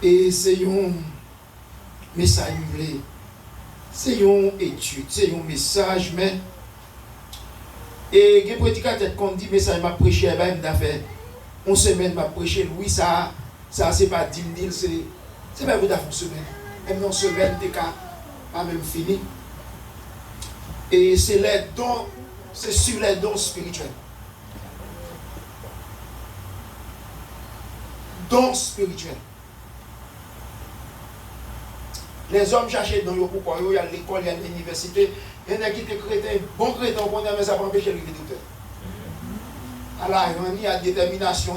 Et c'est un message, c'est une étude, c'est un message, mais et les prédicateurs qui ont dit message m'a prêché, m'a fait une semaine m'a prêché, oui ça c'est pas 10 000, c'est pas vous d'avoir une semaine, même une semaine t'es pas même fini. Et c'est les dons, c'est sur les dons spirituels. Dons spirituels. Les hommes cherchent dans le pourquoi il y a l'école, il y a l'université, il y en a qui étaient chrétiens, bon chrétiens, mais ça va empêcher le docteur. Alors, il y a détermination,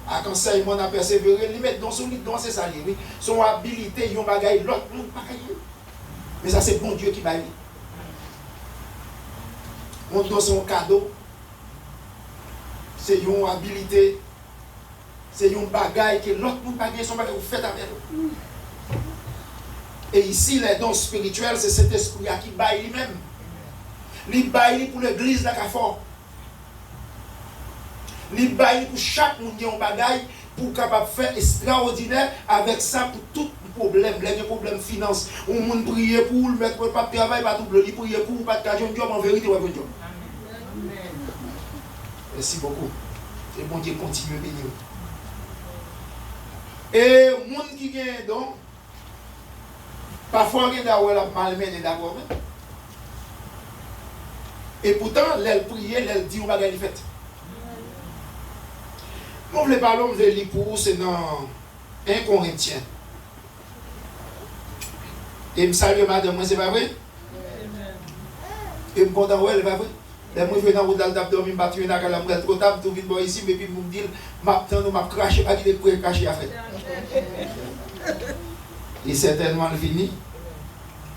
à conseil, on a persévéré, ils mettent dans son lit, c'est ça, oui. Son habilité, ils ont bagaille, l'autre, non, pas mais ça, c'est bon Dieu qui va y. On donne son cadeau, c'est une habilité, c'est une bagaille que l'autre ne peut pas son bagaille, vous faites avec eux. Et ici, les dons spirituels, c'est cet esprit qui baille lui-même. Il baille pour l'église de la fort. Il baille pour chaque monde qui a un bagaille pour capable faire extraordinaire avec ça pour tout problème, les problèmes finance. On monde prier pour le mettre pas de travail, pas tout le prier pour pas de cajon job en vérité ou job. Merci beaucoup. Et bon Dieu continue à bénir. Et le monde qui gagne donc, parfois, il y a des malmené d'abord. Et pourtant, elle prie, elle dit, on va gagner fête. Nous voulons parler, on veut lire pour vous, c'est dans 1 Corinthiens. Et je salue madame, c'est pas vrai? Et je suis content, elle va vrai? Là, moi, je vais dans le route d'abdomen, je vais dans la table, trop tard, tout vite ici, mais puis, je me dis, je vais cracher, pas qu'il est cracher à faire. Et certainement, le fini.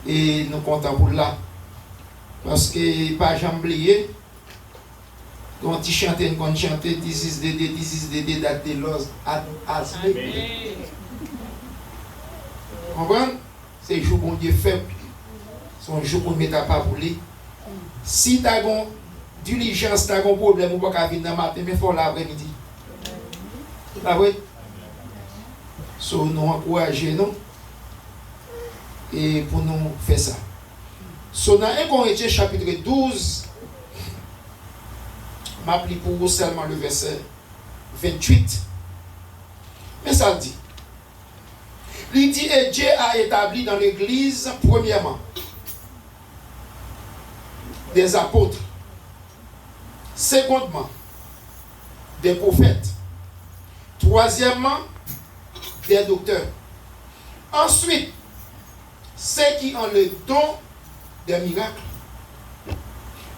Et nous comptons pour là. Parce que, pas jamais oublié, quand tu chantes, quand tu chantes, this is the day that the Lord has made. Vous comprenez? C'est le jour où Dieu fait. C'est un jour où il ne met pas pour lui. Si tu as une diligence, tu as un problème, ou pas venir dans le matin, mais il faut l'après-midi. C'est pas vrai? So, nous encourager nous. Et pour nous faire ça. So, dans 1 Corinthiens chapitre 12, je m'applique pour vous seulement le verset 28. Mais ça dit. Il dit, et Dieu a établi dans l'église, premièrement, des apôtres. Secondement, des prophètes. Troisièmement, des docteurs. Ensuite, ceux qui ont le don des miracles.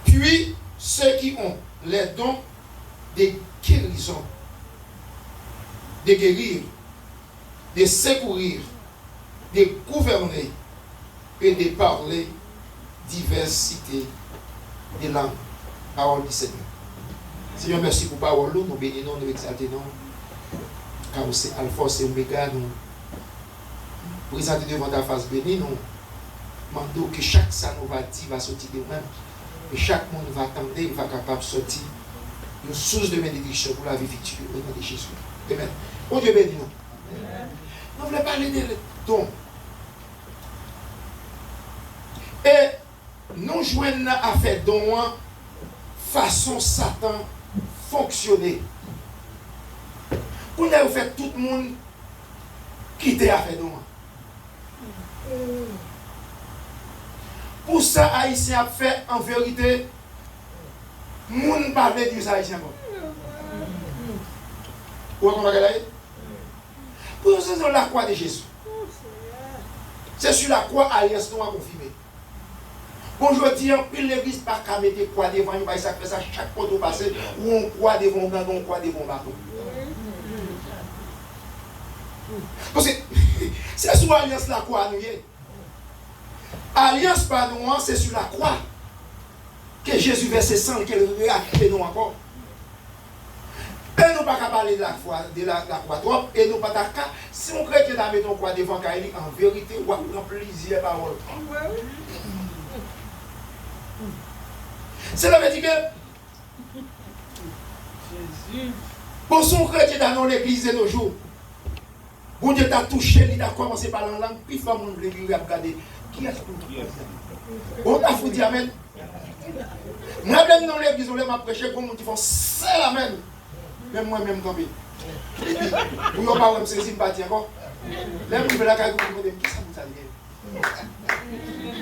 Puis, ceux qui ont les dons de guérison, de guérir, de secourir, de gouverner et de parler diversité de langues. Parole du Seigneur. Seigneur, merci pour la parole. Nous bénissons, nous exaltons. Car c'est Alpha, c'est Oméga. Nous présentons devant ta face bénie. Nous demandons que chaque ça nous va dire va sortir de nous-mêmes. Et chaque monde va attendre, il va capable de sortir une source de bénédiction pour la vie future au nom de Jésus. Amen. Oh Dieu béni nous. Nous voulons parler des dons. Et nous joignons à faire don façon Satan fonctionner. Pour nous faire tout le monde quitter à faire don. Pour ça, Haïtien a fait en vérité, moun pas veut dire ça Haïtien. Où est-ce qu'on va regarder? Pour ça, c'est la croix de Jésus. C'est sur la croix Alliance nous a confirmé. Bonjour, dis en pile l'église pas qu'à mettre croix devant, il va ça fait ça chaque fois au passé où on croix devant un on croix devant bateau. Parce que c'est sur Alliance la croix nous. Alliance par nous, c'est sur la croix que Jésus verse sang, qu'elle réactive nous encore. Et nous pas qu'à parler de la croix, trop, et nous pas qu'à, si on crée que nous mettons croix devant Kaili, en vérité, on va plaisir parole. C'est la vérité que pour son chrétien dans l'église de nos jours, Bon Dieu t'a touché, il a commencé par la langue, puis il faut regarder. Qui est-ce que on t'a foutu amen. Moi, même dans l'église, on m'a prêché comme on dit, c'est l'amen. Même moi-même, quand même. Et puis, vous n'avez pas me sympathie encore. Là, vous faites la caille, vous me dites, qui ça vous dit?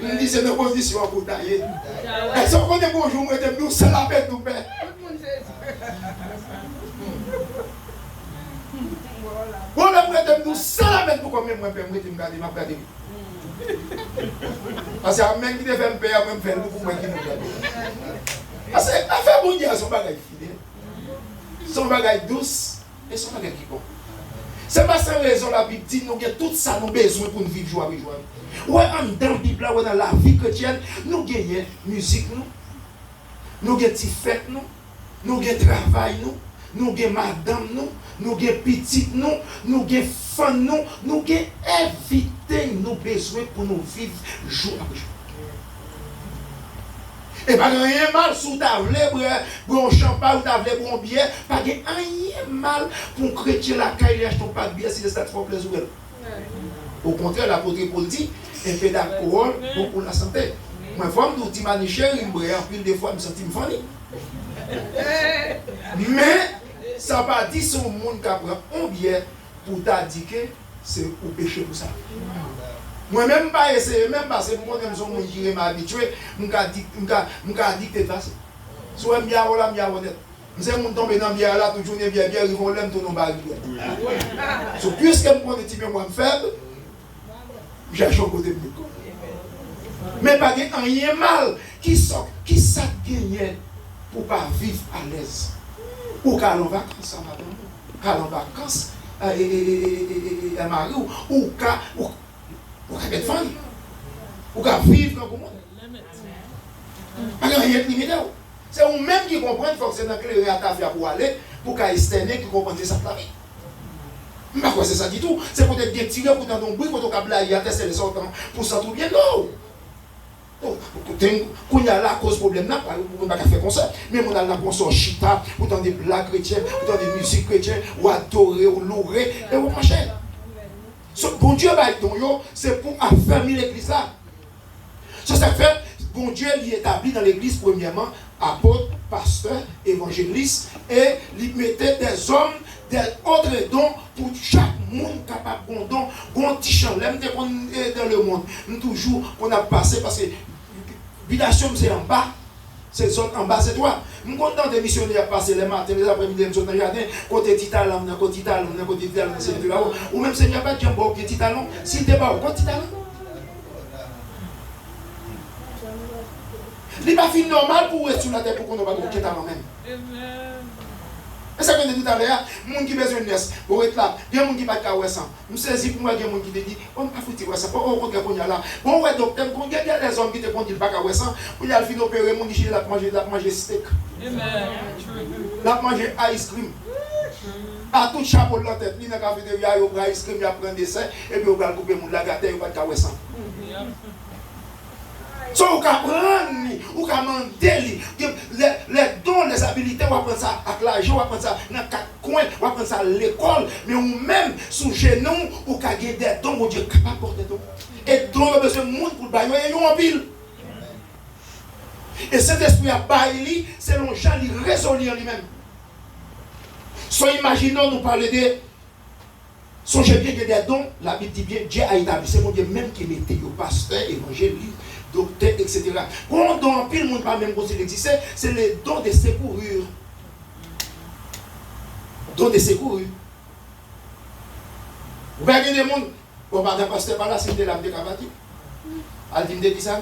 Je dis, c'est une position pour tailler. Et si on connaît bonjour, nous, c'est la bête, nous, père. Bon, là, nous, c'est la bête pour combien moi, père, moi, je me garde, ma garde. Parce que même qui te fait me payer, même faire pour moi qui me garde. Parce que l'affaire bon Dieu, son bagage fidèle. Son bagage douce et son bagage qui bon. C'est pas sans raison la Bible dit nous avons tout ça nous besoin pour nous vivre joie et joie. Ouais, dans la Bible, dans la vie chrétienne, nous gagnons musique, nous avons des fêtes, nous avons travail, nous avons madame, nous avons petite, nous avons femme, nous avons évité nos besoins pour nous vivre jour après jour. Et pas rien mal sous ta boire un champagne ou ta boire un bière, pas rien mal pour chrétien la caille acheter pas de bière si c'est ça te fait plaisir. Au contraire, l'apôtre Paul dit un peu d'alcool pour la santé. Moi, femme nous dit manicher, il me boit en pile de fois, me sentir me funny. Mais ça pas dit son monde qui prend un bière pour t'indiquer c'est pour pécher pour ça. Moi-même, pas essayer, même parce que moi, je suis habitué, je suis dicté de ça. Soit je suis honnête. Je suis tombé dans le bière là, toujours une bière, ils vont l'aimer tout dans le baril. Puisque je prends des petits peu moins faibles, j'ai un côté de moi. Mais pas rien mal qui sort, qui ça gagne pour ne pas vivre à l'aise. Ou qu'à en vacances, qu'à en vacances, à Marie, ou qu'à. Ou qu'à être famille. Ou qu'à vivre dans le monde. Pas rien de limité. C'est vous-même qui comprenez qu'il faut que c'est dans le à ta vie pour aller, pour qu'à externer, qui comprenne ça la vie. Mais quoi c'est ça du tout. C'est peut-être bien tiré pour dans ton bruit, pour ton câblage, à tester les sortants, pour ça tout bien. Non. Quand il y a la cause problème, on ne peut pas faire comme ça. Mais on a la consort chita, ou dans des blagues chrétiennes, ou dans des musiques chrétiennes, ou adorer, ou louer, et vous marchez. Bon Dieu, c'est pour affermir l'église là. Ça fait, bon Dieu, il établit dans l'église, premièrement, apôtres, pasteurs, évangélistes, et il mettait des hommes, des autres dons pour chaque monde capable de don, bon petit chalem dans le monde. Nous toujours, on a passé parce que l'habitation c'est en bas. C'est en bas, c'est toi. Je suis content des missionnaires passer les matins, les après-midi, je suis dans le jardin, côté Titalon, côté Titalon, côté Titalon, c'est là-haut. Ou même si il n'y a pas de jambon qui est Titalon, si tu n'es pas au côté Titalon. Il n'est pas fin normal pour être sur la terre pour qu'on ne va pas au Titalon même. Et ça que je dis tout à l'heure, les gens qui ont besoin de naître, pour être là, il y a des gens qui ne sont pas là. Je saisis pour moi, il y a des gens qui disent, on ne peut pas foutre ça, on ne peut pas là. Bon, ouais, docteur, il y a des hommes qui te disent, pas qu'à ça, pour y aller opérer, mon dit, il a mangé steak. Il a mangé ice cream. À tout chapeau de la tête, il y a un cafétéria, il y a ice cream, il y a un dessert, et puis il va couper mon lagater, il va pas ça. So, vous pouvez prendre, vous pouvez demander les dons, les habilités, vous pouvez prendre ça avec l'argent, vous pouvez prendre ça dans quatre coins, vous pouvez prendre ça à l'école, mais vous-même, sous genou, vous pouvez gagner des dons, vous êtes capable de porter des dons. Et dons, vous avez besoin de monde pour le bailler, et vous en pile. Et cet esprit à bailler, c'est l'on Jean, il résolut en lui-même. So, imaginons, nous parler de. Songez bien que des dons, la Bible dit bien, Dieu a établi, c'est mon Dieu même qui mettait au pasteur, évangéliste, docteur, etc. Quand on pile le monde pas même quand il existait, c'est les dons de secourure. Dons de secourure. Vous voyez des gens, bon, par exemple, pasteur par là, c'est de l'âme de Cavati. Elle dit, dit ça.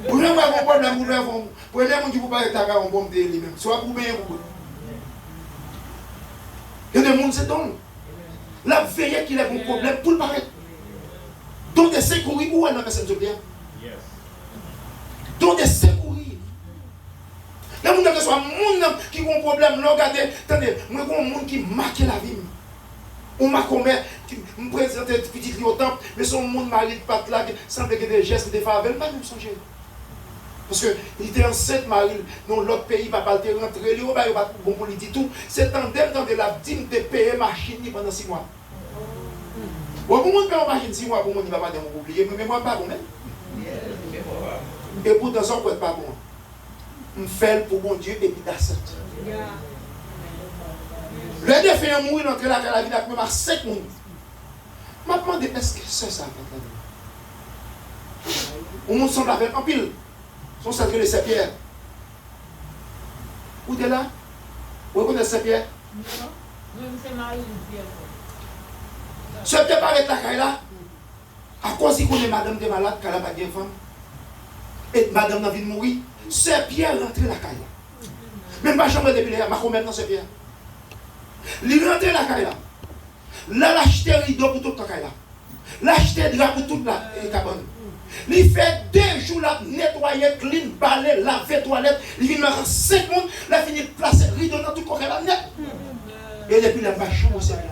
Vous n'avez pas de problème, vous n'avez pas de problème. Pour les gens qui vous parlent de un bombe de lui-même, soit pour bien ou pour. Il y a des gens qui se donnent. La veille qu'il a un problème pour le paraître. Donc des secourir où est la personne de bien? Donc des secourir. Là, vous avez soit un monde qui a un problème, regardez, attendez, moi j'ai un monde qui marque la vie. On m'a comme me présente petit au temple, mais son monde mari de patte là, semble que des gestes de faveur, pas même songer. Parce qu'il était enceinte, Marie, dans l'autre pays, papa était rentré, il n'y a pas de bon pour lui dire tout. C'est tandem dans de la dîme de payer machine pendant 6 mois. Pour mon père, imagine si moi, pour mon papa, je oublier, mais moi, pas bon. Et pourtant, ça ne peut pas bon. Je fais pour mon Dieu et puis d'accepter. Le défi est mourir dans la vie avec même à 5 minutes. Je me demande, est-ce que c'est ça? Au monde semble avec en pile. Son sacré de Saint-Pierre. Où t'es là? Vous connaissez Saint-Pierre? Non, c'est Marie-Pierre. Saint-Pierre paraît la caille là. À cause qu'il connaît madame de malade, qu'elle n'a pas de femme. Et madame n'a envie de mourir. Saint-Pierre rentre la caille là. Même pas chambre de pilier, ma maintenant Saint-Pierre. Il rentre la caille là. Là, l'acheter rideau pour toute la caille là. L'acheter drap pour toute la cabane. Il fait 2 jours là, nettoyer, clean, balayer, laver, toilette. Il vient dans 5 minutes, il a fini de placer rideau dans tout le corps là net. Et depuis la bas chambre, c'est bien.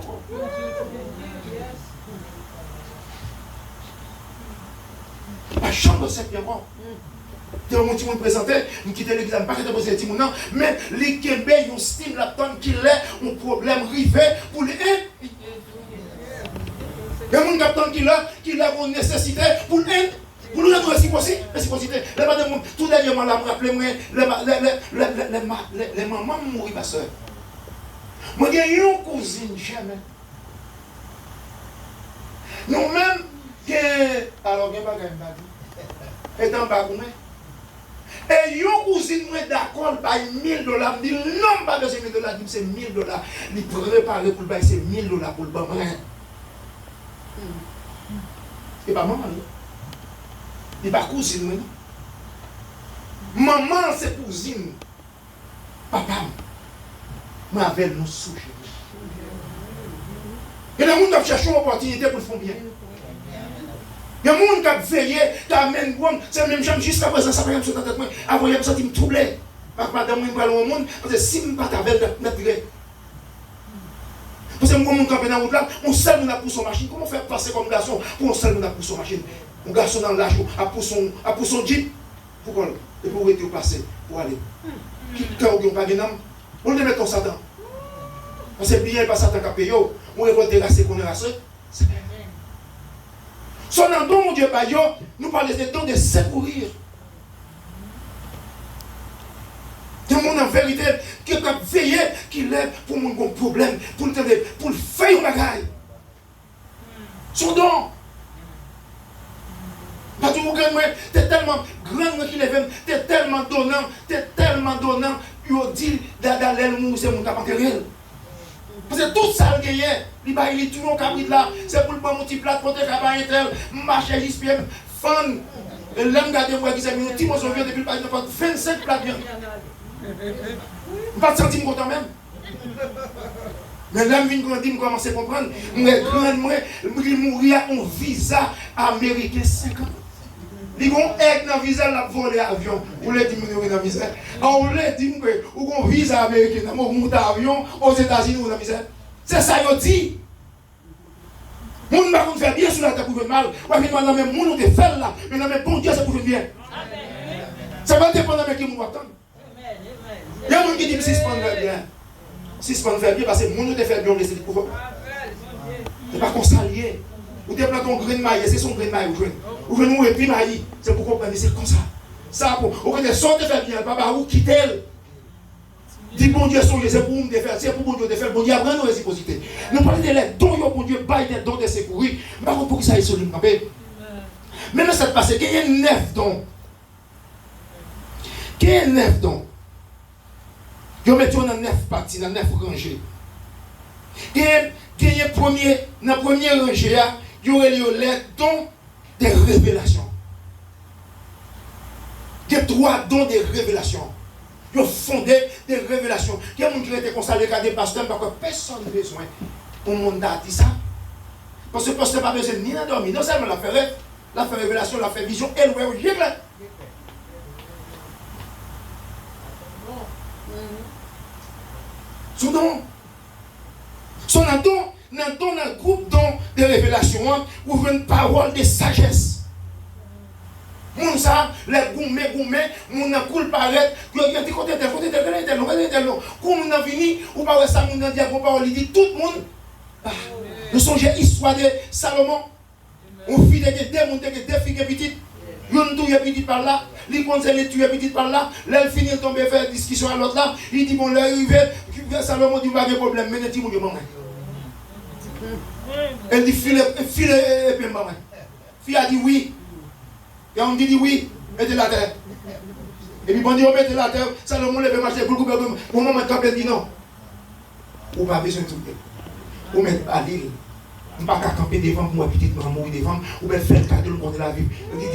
La chambre, c'est bien bon. Je vais vous présenter, je quitte l'église, je ne vais pas poser les petits mots, mais les Québécois, ils estiment la tonne qu'il est, un problème rivé pour les. Il y a des gens qui ont une nécessité pour les. Pour nous donner réciprocité. Tout dernièrement, là, je me rappelle, les mamans mourir, ma soeur. Moi, j'ai une cousine, jamais. Nous-mêmes, alors, il n'y a pas de et dans Bagoumé. Et une cousine, moi, d'accord, par $1000. Il dit non, pas de $1000, c'est $1000. Il prépare pour le bail, c'est $1000 pour le bain. Et pas maman, il n'est pas cousine. Maman, c'est cousine. Papa, moi, avec nous sous. Et les gens qui cherchent une opportunité pour le faire bien. Il y a des gens qui ont veillé, qui amènent bon, c'est même chose jusqu'à présent, ça va me sauter tête moi. Avant, il y a me troublé. Madame, je vais au monde, parce que si je ne pas avec notre gré. Parce que moi, je suis campé dans la route là, on seul nous a pour son machine. Comment faire passer comme garçon pour un seul nous a pour son machine? Un garçon dans l'âge a pour son jeep. Pourquoi? Et pour être passé, pour aller. Quand on n'a pas de nom, on le met au Satan. Parce que bien, pas Satan qui a payé, on récolte rassé qu'on est rassé. C'est bien. Son nom, mon Dieu, nous parlons des dons de secourir. Des gens en vérité qui ont veillé, qui lèvent pour mon problème, pour le faire une bagaille. Son don. Parce que tu es tellement grand qu'il est tu es tellement donnant, il dit d'aller le c'est mon matériel. Parce que tout ça, il va y tout le cabrit là, c'est pour le bon multiplate, pour te cabaret, marcher, j'espère, fan. Et l'homme garde moi qui s'est mis, petit mozo vient depuis le pays de 25 plates bien. Je ne pas te sentir content même. Mais l'homme vient quand il commence à comprendre, je mourir à un visa américain 50. Ils vont être dans le visa la voler l'avion pour les diminuer dans la misère. On les dit que vous avez un visa américain, vous montez l'avion aux États-Unis ou dans la misère. C'est ça qu'ils dit. Les gens ne vont faire bien sur la tête pour faire mal. Oui, mais les gens ne faire là. Mais non, mais bon Dieu, c'est pour faire bien. Ça va dépendre de qui nous attendent. Il y a des gens qui disent 6 points faire bien. 6 points faire bien parce que les gens ne faire bien, on laisse le pouvoir. Ce n'est pas qu'on s'allie. Vous déplacez ton grain de maïs, c'est son grain de maïs. Vous venez nous et puis maïs. C'est pour comprendre, c'est comme ça. Ça, vous connaissez, sortez faire bien, papa, vous quittez. Dis bon Dieu, c'est pour nous faire, c'est pour bon Dieu de faire, bon Dieu, apprendre nos réciprocités. Nous parlons de l'aide, dont bon Dieu baille des dons de secourir, mais pour que ça aille sur lui. Même cette passée, qu'il y a 9 dons. Qu'il y a 9 dons. Je mets dans 9 parties, dans 9 rangées. Qu'il y a dans la première rangée, il y aurait les dons de révélation. Il y a 3 dons de révélation. Ils ont fondé des révélations. Il y a des gens qui ont été constatés des pasteurs parce que personne n'a besoin pour le monde dit ça. Parce que le pasteur n'a pas besoin ni d'endormir. Non seulement la fait révélation, la fait vision, et le voyage clair. Son don. Son don, dans le groupe don de révélation, ouvre une parole de sagesse. Moun ça, les gourmets, moun nan coule paraître, qui ont dit côté tel, comme moun nan vini, ou pas ça moun nan dit à parole, il dit tout le monde. Nous songez l'histoire de Salomon. On fit des démons, des filles petites. Yon touye petit par là, il conseille les tuer petit par là, là il finit de tomber faire discussion à l'autre là, il dit bon là arrivé, Salomon dit pas de problème, mais dit mon Dieu maman. Elle dit file et puis maman. Fille a dit oui. Et on dit oui, mettez la terre. Et puis bon Dieu mettez la terre, Salomon lève marcher pour couper pour maman camper dit non. Ou pas besoin de tout. Ou mettre à l'île. Je ne peux pas camper devant moi, petite maman mourir devant, ou bien faire le cadeau le monde de la vie.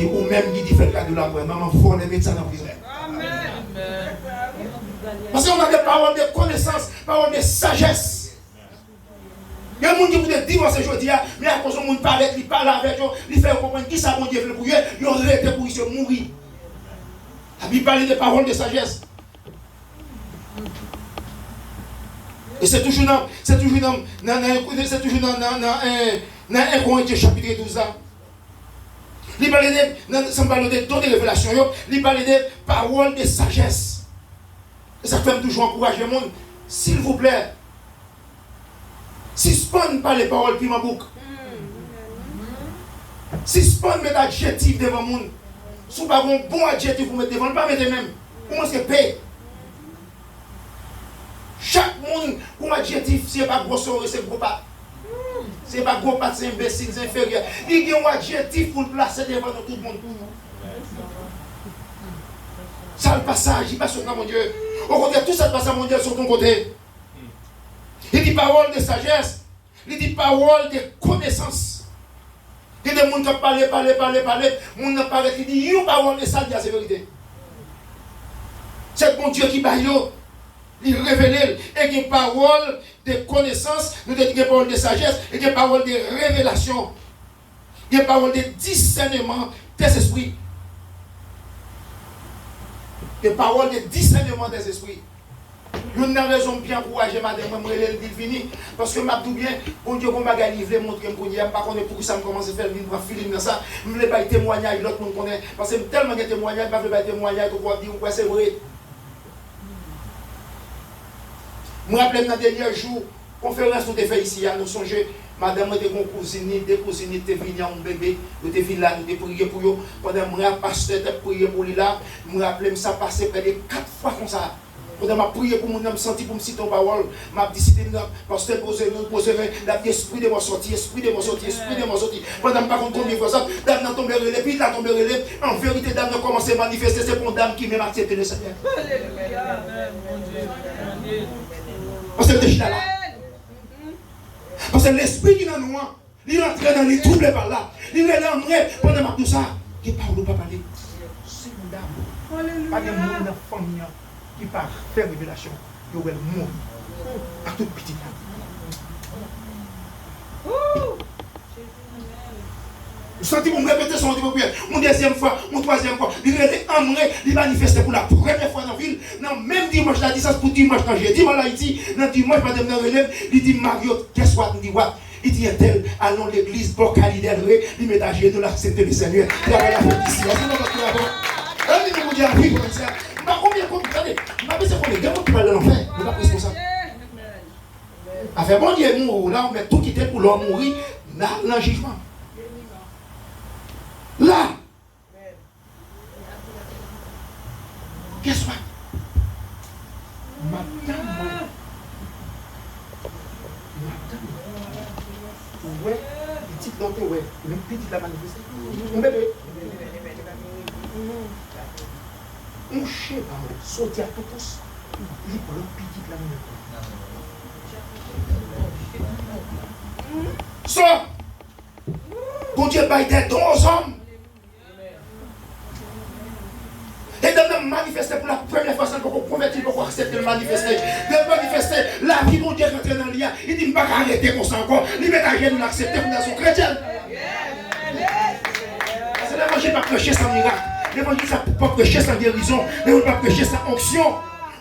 Ou même qui fait le cadeau de la mort, maman, il faut les mettre ça dans la prison. Parce qu'on a des paroles de connaissance, paroles de sagesse. Il y a des gens qui vous divorcent aujourd'hui, mais à cause de monde parle, il parle avec eux, il fait comprendre qui ça, mon Dieu, veut pour eux, ils ont arrêté pour se mourir. Il parle de paroles de sagesse. Et c'est toujours dans 1 Corinthiens chapitre 12 là. Il parle de don de révélation, il parle de paroles de sagesse. Et ça fait toujours encourager le monde. S'il vous plaît, suspendez pas les paroles qui m'en boucle. Suspendez mes adjectifs devant le monde. Si vous n'avez pas un bon adjectif, vous mettez devant, pas mettre même. Comment est-ce que paye? Chaque monde, pour adjectif, c'est pas gros souris, c'est gros pas. C'est pas gros pas, c'est imbécile, c'est inférieur. Il y a un adjectif pour le placer devant tout le monde. Ça le passage, il passe sur mon Dieu. Au contraire, tout ça passe à mon Dieu sur ton côté. Il dit parole de sagesse. Il dit parole de connaissance. Il y a des gens qui parlent. Mon gens parlent, il dit, il y a une parole de sagesse, c'est vérité. C'est mon Dieu qui parle. Il révèle, et il y a une parole de connaissance, nous avons une parole de sagesse, et il y a une parole de révélation, il y a une parole de discernement des esprits. Des paroles de discernement des esprits. Une raison bien encourager madame, moi, elle dit fini, parce que m'a tout bien, bon Dieu, qu'on m'a livré, montrer pour dire, pas qu'on est pour ça me commence à faire une filer dans ça, je ne voulais pas témoignage, l'autre monde connaît, parce que tellement de témoignages, je ne veux pas témoignage, qu'on va dire, ouais, c'est vrai. Je me rappelle dans les derniers jours, conférence nous avons fait ici, nous songeons, madame était mon cousine, des cousines étaient venues en bébé, nous étions venus là, nous avons prié pour eux, pendant que le pasteur était prié pour lui là, je me rappelle, ça passait près de 4 fois comme ça. Pendant que je prié pour mon âme, senti pour me citer en parole, je dit c'était pasteur posé, l'esprit de moi sortir, esprit de moi sortir. Pendant que je ne sais pas combien de fois ça, dame n'a tombé relève, puis il a tombé relève. En vérité, dame n'a commencé à manifester, c'est pour une dame qui m'a accepté le Seigneur. Parce que déjà là. Parce que l'esprit qui est dans nous, il est entré dans les troubles par là. Il est là, pendant tout ça, il parle ou pas parler. C'est une dame. Pas de monde dans la famille qui part faire révélation. Il va mourir. À toute petite dame. Je sens que vous me répétez son prière. Mon deuxième fois, mon troisième fois, il est emmené, il manifeste pour la première fois dans la ville. Non, même dimanche, la distance pour dimanche, quand j'ai dit à Haïti, dans dimanche, madame dans relève, il dit Mario, qu'est-ce que tu dis? Il dit tel, allons l'église, pour calidrer, il met à genoux, l'accepter le Seigneur. Il y a la fête ici. Il me dit, oui, comme ça. Je ne sais pas combien de temps, regardez, je ne sais pas si c'est des gens qui parlent de l'enfer. Je ne sais pas plus que ça. Affaire bon Dieu, là, on met tout quitter pour l'homme mourir dans le jugement. Là, qu'est-ce que madame, ouais, petite dentée, ouais, même petite la manifester. Mon bébé, on chèvre, sauter à tout tous, il prend le petite la manifester. Ça, bon Dieu, bah, il est dans aux hommes. Et de manifester pour la première fois, c'est pour convertir, pour accepter de manifester. De manifester la vie, mon Dieu, rentre dans le lien. Il dit, je ne vais pas arrêter comme ça encore. Il met à genoux, l'accepter pour la son chrétienne. C'est l'évangile pas prêcher sans miracle. L'évangile pas prêcher sans guérison. L'évangile pas prêcher sans onction.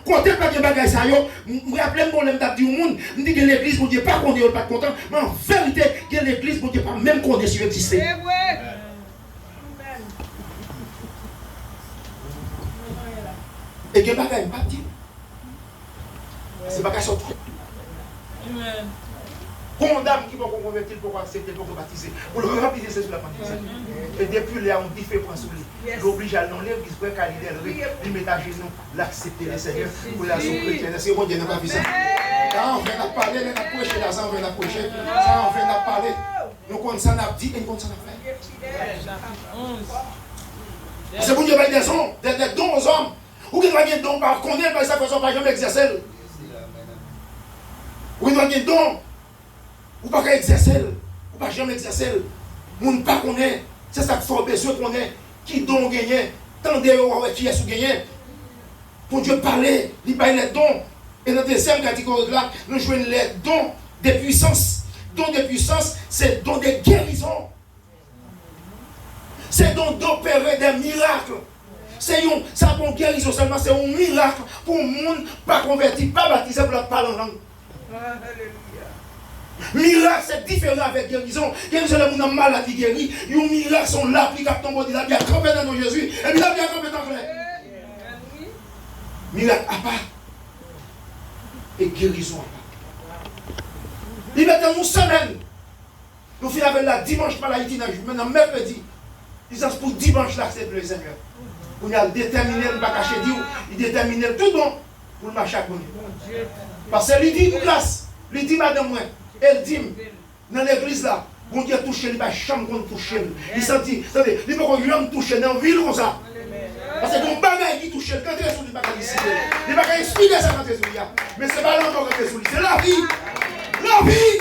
Quand tu pas de bagaille, ça y est, je me rappelle mon lèvre dit au monde, je dis que l'église, mon Dieu, pas qu'on est pas content, mais en vérité, que l'église, mon Dieu, pas même qu'on est sur exister. Et que bagaille, pas dit. C'est bagaille sur tout. condamne qui va convertir pour accepter, pour baptiser. Pour le remplir c'est sur la baptise. Et depuis là, on dit fait prendre sur lui. L'oblige à l'enlever, il se peut qu'à l'idée, il met à genoux, l'accepter le Seigneur pour la sous chrétienne. Est-ce que bon Dieu n'a pas vu ça? Là, on vient à parler, on vient à prêcher, là, ça, on vient à prêcher. Ça, on vient à parler. Nous, quand ça n'a dit, et nous, quand ça n'a fait. C'est pour Dieu, il y a des dons aux hommes. Ou qu'il y a des dons par connaître, par ça, qu'on ne va jamais exercer. Ou qu'il y a des dons, ou pas qu'à exercer, ou pas jamais exercer. Nous ne pas connaître. C'est ça qu'il faut besoin qu'on ait. Qui don gagner, tant de qui est sous gagner. Pour Dieu parler, il parle les dons. Et dans la deuxième catégorie là, nous jouons les dons de puissance. Dons de puissance, c'est dons de guérison. C'est dons d'opérer des miracles. C'est ça pour guérison seulement, c'est un miracle pour le monde pas converti, pas baptisé pour la parler en langue. Miracle, c'est différent avec guérison. Guérison, les gens ont maladie guérie. Les miracles sont là, puis quand ton body là, bien campé dans Jésus, et puis là, bien campé dans le miracle à part. Et guérison à part. Il met dans une semaine. Nous finissons avec la dimanche par la Haïti, maintenant mercredi. Ils sont pour dimanche là, c'est le Seigneur. On a déterminé, on ne va pas cacher Dieu, il détermine tout bon pour le marcher à connaître. Parce qu'il dit, classe, il dit, madame, moi. Elle dit, dans l'église là, bon Dieu touche, il va chambre qu'on touche. Il sentit, attendez, il va qu'on l'homme touche dans la ville comme ça. Parce que ton bagage qui touche, quand tu es sur lui, il va décider. Il va expliquer ça quand tu es sur lui. Mais ce n'est pas l'enfant quand tu es sur lui, c'est la vie. La vie.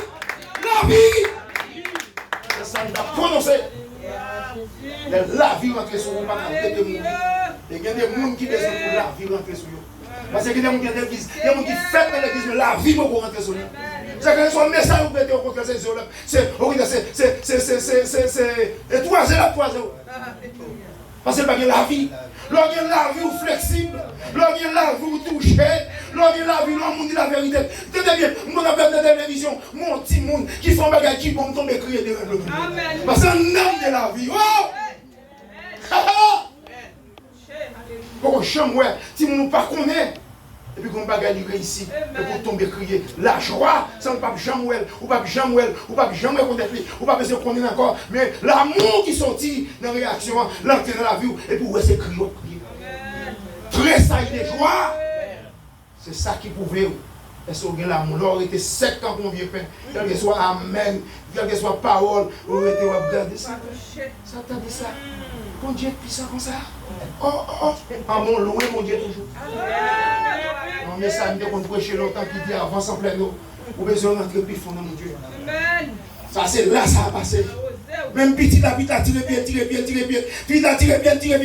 La vie. C'est ça qu'il va prononcer. La vie rentre sur vous, pas dans le de mourir. Il y a des gens qui besoin pour la vie rentrer sur vous. Parce qu'il y a des gens qui fêtent dans l'église, mais la vie va rentrer sur lui. C'est que son message vous mettez au contraire, c'est 3-0. Parce que c'est la vie. Lorsqu'il y a la vie flexible, lorsqu'il y a la vie touchée, lorsqu'il y a la vie, l'homme dit la vérité. Tenez bien, on a fait la télévision, mon petit monde qui font bagage qui vont tomber crier de le monde. Parce que c'est un homme de la vie. Oh! Pour chambre, si on ne pas connaît. Et puis qu'on va gagner ici, et pour tomber crier. La joie, ça ne pas jamais, ou pas jamais, ou pas jamais contempler, ou pas besoin de connaître encore. Mais l'amour qui sortit dans la réaction, l'entrée dans la vie, et puis où est-ce que crier? Tressaille de joie. C'est ça qui pouvait. Est-ce que l'amour, l'or était sec quand on vient peine. Quel que soit amen, quel que soit parole, on était regardé ça. Ça t'a dit ça. Mon Dieu est puissant comme ça. Oh. Ah mon loin, mon Dieu toujours. Non, mais ça, nous avons prêché longtemps qui dit avance en plein eau. Vous avez besoin d'entrer plus fond dans mon Dieu. Ça, c'est là, ça a passé. Même petit la tire bien. Petit la tire bien, tire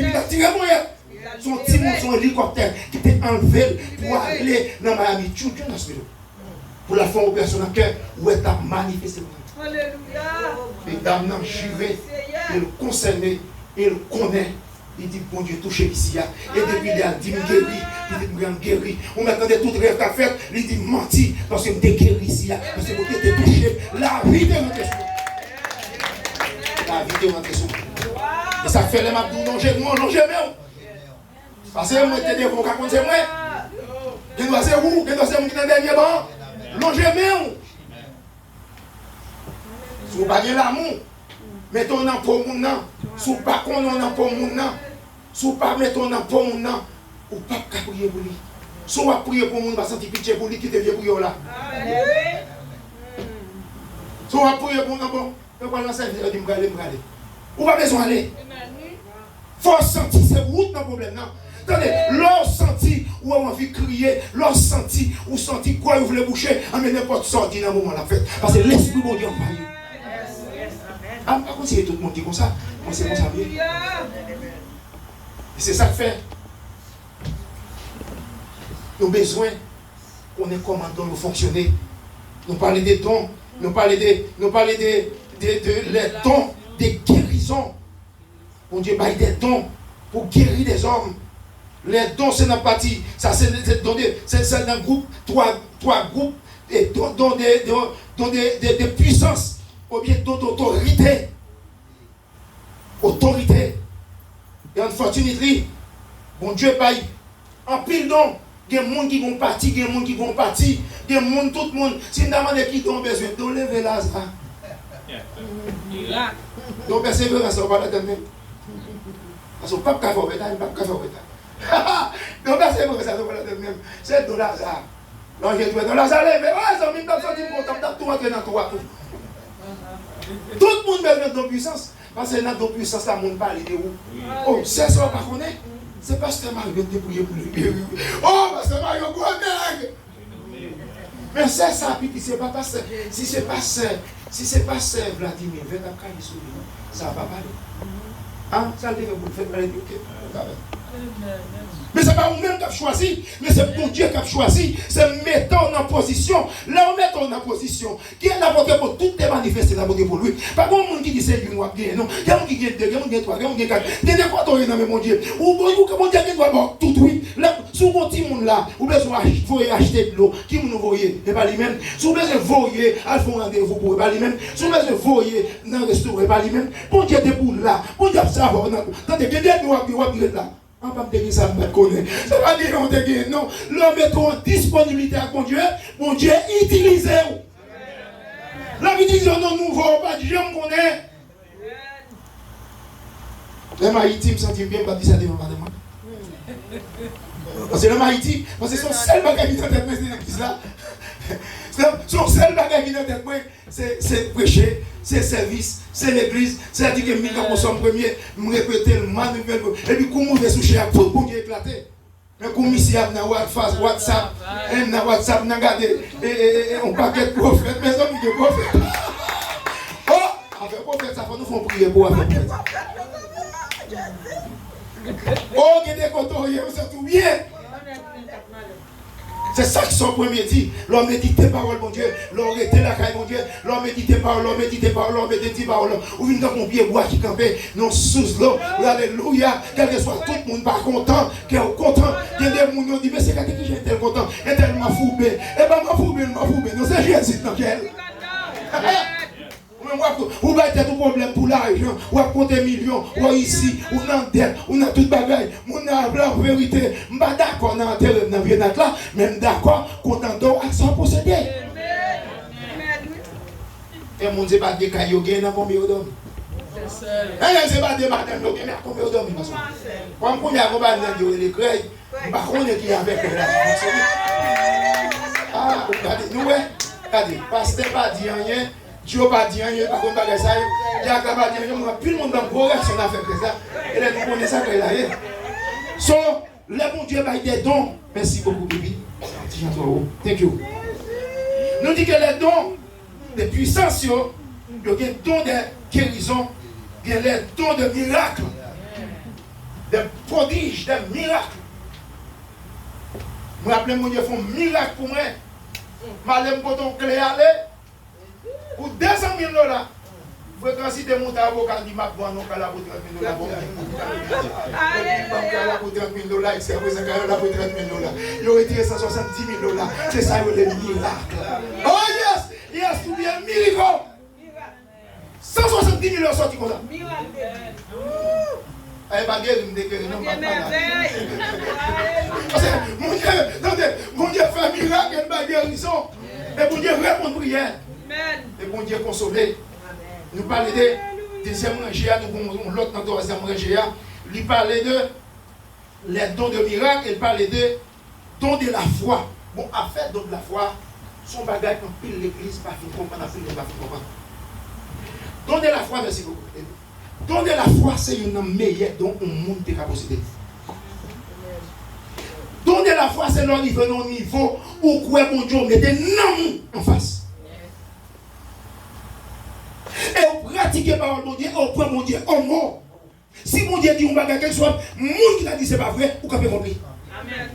moyen. Son petit monde, son hélicoptère qui était enlevé pour aller dans Miami. Tu dans ce vélo. Pour la faire opération dans le cœur, où est ta manifesté. Les dames n'ont chivé, ils le concerné, ils le connaissent. Il dit, bon Dieu, touché ici. Et depuis, il a dit, guéri. Il dit, guéri. On m'attendait tout rêve qu'a fait. Il dit, menti. Parce que je suis guéri ici. Parce que vous êtes touché. La vie de rentrée sur vous. La vie de rentrée sur vous. Et ça fait les mabdou, non, j'ai moi. Parce que moi, j'étais bon, quand c'est moi. Je dois ser où? Je dois ser où qui est dans le dernier banc. Non, j'ai moi. Si vous n'avez pas l'amour, mettons dans pour mon nom. Si vous n'avez pas pour mon nom. Si vous ne pas mettons dans pour mon nom, vous ne pouvez pas prier pour lui. Si vous priez pour mon nom, vous sentir pitié pour lui qui devient pour là. Si vous priez pour mon nom, vous pouvez lancer un dit, vous n'avez pas besoin d'aller. Il faut sentir, c'est route dans le problème. Attendez, l'on sentit ou on a envie de crier, l'on sentit ou sentit quoi vous voulez boucher, mais n'importe sorti dans le moment de la fête. Parce que l'esprit bon Dieu en parle. Ah, par contre, c'est tout le monde qui est comme ça. Moi, c'est comme ça. Et c'est ça que fait. Nous avons besoin qu'on ait comment nous fonctionner. Nous parlons des dons, nous parlons des les dons des guérisons. Bon Dieu baille des dons pour guérir des hommes. Les dons, c'est dans la partie. Ça, c'est dans un groupe, trois groupes, et dons des puissances, ou bien d'autorité. Autorité. Et en fortunité, bon Dieu baille en pile don. Il y a des gens qui vont partir, il y a des gens qui vont partir. Il y a tout le monde, si nous demandons qui ont besoin, de lever là, ça. Donc, persévérance, on va la donner. Parce que pas de café au bétail, pas de café au bétail. Donc, persévérance, on va la donner. C'est de Lazare. Donc, j'ai trouvé de Lazare, mais ça m'a sorti content, tout rentrer dans toi. Tout le monde a besoin de puissance. Parce que dans ton puissance, la monde parle de où? Oh, c'est ça, on ne connaît. C'est parce que Mario te prier pour lui. Oh, parce que Mario, quoi, mec? Mais c'est ça, puis c'est pas parce que si c'est pas Vladimir, viens t'apprendre sur lui, ça va pas parler. Hein? Ça le fait pour le faire parler. Mais ce n'est pas vous-même qui avez choisi, mais c'est bon Dieu qui a choisi. C'est mettant en position. Là, on met en position. Qui est l'apôtre pour toutes les manifester l'apôtre pour lui. Pas comme monde qui dit c'est lui, non. Il y a un qui gagne 2, il y a un qui gagne 3, il y a un qui gagne 4. Il y a des fois, il y a mon Dieu. Ou mon Dieu qui doit avoir tout, oui. Sous mon petit monde là, vous pouvez acheter de l'eau. Qui vous voyez? Et pas lui-même. Si vous voulez voyer, à faire rendez-vous pour pas lui-même. Si vous voulez voyer dans le restaurant, et pas lui-même. Bon Dieu, des boules là. Bon Dieu, ça va. Tandis que des gens qui vont là. On va me dire ça, je connais. Ça va dire qu'on te dit non. L'homme est en disponibilité à Dieu. Mon Dieu, utilisez-vous. L'homme utilise un nom nouveau, pas de gens qu'on est. Les Maïti me sentent bien, pas dire ça devant madame. Parce que les Maïti, parce que son seul bagage qui est en tête, c'est là. Son seul bagage qui est en tête, c'est prêcher, c'est service, c'est l'église. C'est-à-dire que je suis en premier, je me répète le manuel. Et puis, comment je vais soucher à tout le monde qui est éclaté. Mais comme ici, il y a WhatsApp, on a gardé un paquet de prophètes, mais on dit prophètes. Oh, avec prophètes, ça fait nous faire prier pour avec prophètes. Oh, il y a des cotonniers, c'est tout bien. C'est ça que son premier dit. L'homme médite tes paroles, mon Dieu. L'homme était la caille, mon Dieu. L'homme médite tes paroles, l'homme médite tes paroles, l'homme médite tes paroles. Ou vient dans mon pied bois qui campait, non sous l'eau. Alléluia. Quel que soit tout le monde pas content, qui est content. Il y a des gens qui disent, mais c'est quelqu'un qui est tel content. Et tel m'a foubé. Eh ben, m'a foubé. Non, c'est Jésus dans quel. Ou va être tout problème pour l'argent, ou à compter millions, ou ici, ou dans dette, ou dans toute bagaille. Mon la vérité, je ne suis pas d'accord dans le bien là, mais je suis d'accord content à son posséder. Et mon Dieu, pas de cailloux, il y a combien de dormi. Et c'est pas de madame, il y a combien de dormi. Quand on a les crèches, je ne sais pas qui est avec elle. Ah, regardez, pasteur pas dit rien. Dieu n'a pas dit rien, par contre, ça. Dieu n'a pas dit rien, plus le monde dans le progrès, si on a fait ça. Et là, nous connaissons ça qu'il a fait. So, le bon Dieu a des dons. Merci beaucoup, Bibi. Thank you. Nous disons que les dons de puissance, il y a des dons de guérison, il y a des dons de miracles, de prodiges, de miracles. Je me rappelle, mon Dieu fait un miracle pour moi. Je vais pour ton clé aller. Pour 200 000 $, fréquence de mon avocat dit ma bonne pour 30 000 $. Pour 30 000 $, c'est pour 30 000 $. Il aurait tiré 170 000 $. C'est ça le miracle. Oh yes, tout bien, miracle. 170 000 $ sortis comme ça. Elle va dire, non, mon Dieu fait un miracle, elle va guérison. Et mon Dieu répond prière. Et bon Dieu consolé. Nous parlons de deuxième rangée, nous avons l'autre dans la troisième rangée. Il parlait de les dons de miracle, il parlait de dons de la foi. Bon, en fait, dons de la foi, son bagage quand pile l'église, pas fin comprendre, pas fin comprendre. Dons de la foi, merci beaucoup. Dons de la foi, c'est une meilleure don au monde de capacité. Don de la foi, c'est le niveau où quoi mon Dieu mettez non en face. Et vous pratiquez par mon Dieu, on prend mon Dieu en mort. Si mon Dieu dit un bagage quelque chose, le monde qui l'a dit c'est pas vrai, vous avez compris. Amen.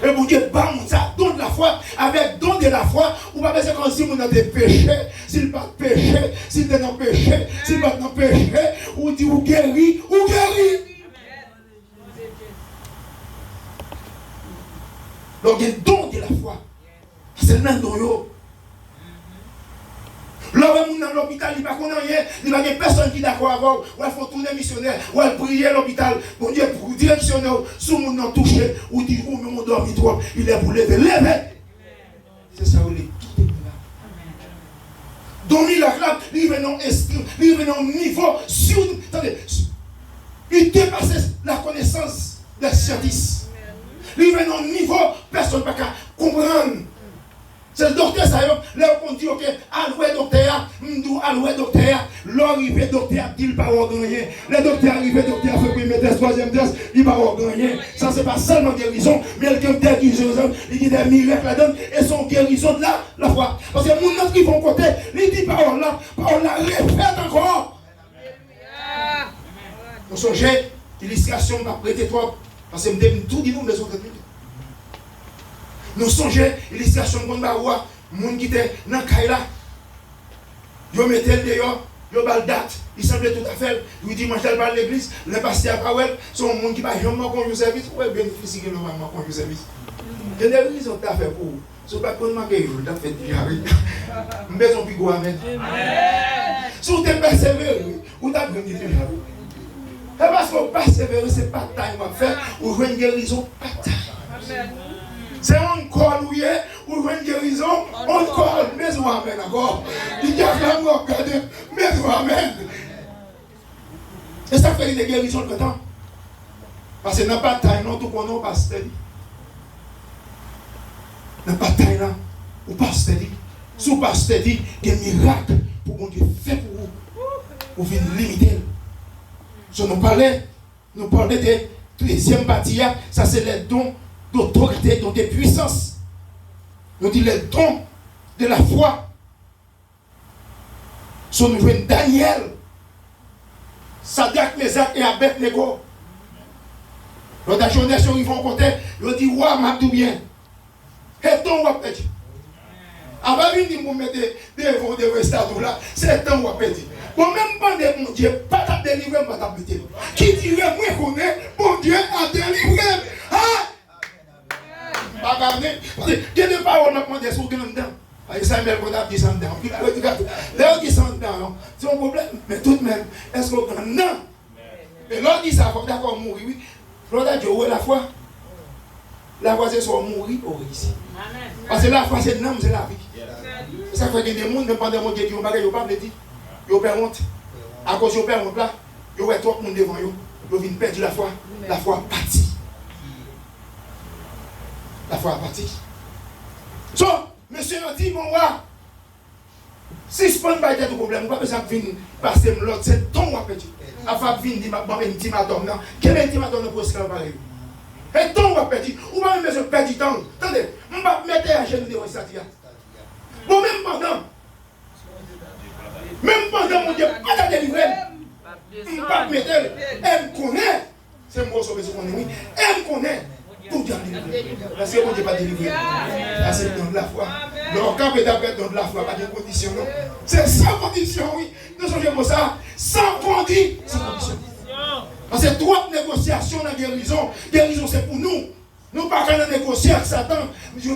Et mon Dieu, bam, ça donne la foi. Avec don de la foi, vous ne pouvez pas dire si vous avez des péchés, s'il pas de péché, s'il est dans le péché, s'il pas dans le péché, ou dit ou guérit, ou guérit. Donc il y a don de la foi. C'est le même don. L'homme dans l'hôpital, il ne connaît rien, il n'y a personne qui est d'accord avec vous. Il faut tourner missionnaire, ou prier à l'hôpital. Bon Dieu, pour directionner, si vous n'avez touché, ou dit, ou même on dormit trop, il est pour lever. Levez! C'est ça, vous l'avez tout est là. Donc, il a là, il est dans l'esprit, il est dans le niveau, attendez, il dépasse la connaissance des scientifiques. Il est dans le niveau, personne ne peut comprendre. C'est le docteur, ça y est, là on dit, ok, alloué docteur, alloué docteur, l'arrivée docteur, il ne va pas gagner. Le docteur arrivé, docteur fait premier test, troisième test, il ne va pas gagner. Ça, c'est pas seulement guérison, mais il y a des guérisons, il y a des miracles là-dedans, et son guérison de là, la foi. Parce que mon autre qui vont côté, il dit parole là, répète encore. Vous songez, l'illustration m'a prêté trop, parce que je me tout dit nous, mais autres trucs. Nous songeons l'illustration de mon baroua, mon qui était dans Kaila. Yo mettait le dehors, yo bal date, il semblait tout à fait. Il dit, moi je vais à l'église, le pasteur Powell, son monde qui va jamais conduire service, ouais, bénéficier de normalement conduire service. Il y a des raisons que tu as fait pour vous. Ce n'est pas pour moi que tu as fait bien. Je vais vous dire amen. Si vous êtes persévéré, vous avez gagné déjà. Et parce que vous persévérez, ce n'est pas taille à faire, vous avez une guérison, pas taille. C'est encore loué, ou une guérison, encore, mais vous amen encore. Il y a vraiment regardé, mais vous amen. Et ça fait des guérisons de temps. Parce que n'a pas de taille, non, tout qu'on n'a pas steady. N'a pas de taille là, ou pas steady. Si vous pas steady, il y a un miracle pour qu'on fait pour vous. Pour venir limiter. Si nous parlons de deuxième partie, ça c'est les dons d'autorité, dont de puissance. Nous disons les dons de la foi. Si nous jouons Daniel, Sadak, Mésac et Abed-Nego. Dans la journée, ils vont compter, ils disent, ouais, m'a tout bien. Et ton va péter. Avant de venir mettre des restaurants là, c'est ton va péter. Bon, même pas de mon Dieu, pas ta délivrer, pas ta péter. Qui dirait, moi, je connais, mon Dieu a délivré. Ah! Il y a des paroles qui ont demandé sur le dedans. Samuel, on a dit ça dedans. Là, on dit ça dedans. C'est un problème. Mais tout de même, est-ce qu'on a non? Et l'autre dit ça, il faut d'accord mourir. Oui. L'autre a dit, où est la foi? La foi, c'est soit mourir ou réussir. Parce que la foi, c'est non, c'est la vie. C'est ça fait que des gens, même pendant mon Dieu, ils n'ont pas de dire. Ils ont peur honte. À cause de peur honte là, ils ont trop de monde devant eux. Ils viennent perdre la foi. La foi partie. La foi a parti. So, monsieur a dit, mon roi, si je ne prends pas de problème, on va pas venir passer l'autre, c'est ton roi petit. Afin de venir dire, je vais me dire, quel est le pour esclave pareil? Et ton roi petit, ou même je perds du temps. Attendez, je ne vais pas mettre à genoux de Satia. Bon, même pendant, mon Dieu, pas de délivrer. Je ne vais pas mettre, elle me connaît. C'est moi sauver ce qu'on est, oui. Elle me connaît. Tout Dieu délivré. Parce que mon Dieu n'est pas délivré. Là, c'est le don de la foi. Donc, quand vous avez le don de la foi, pas de condition, non? C'est sans condition, oui. Nous sommes comme ça. Sans condition. Parce que trois négociations dans la guérison. Guérison, c'est pour nous. Nous ne pouvons pas négocier avec Satan.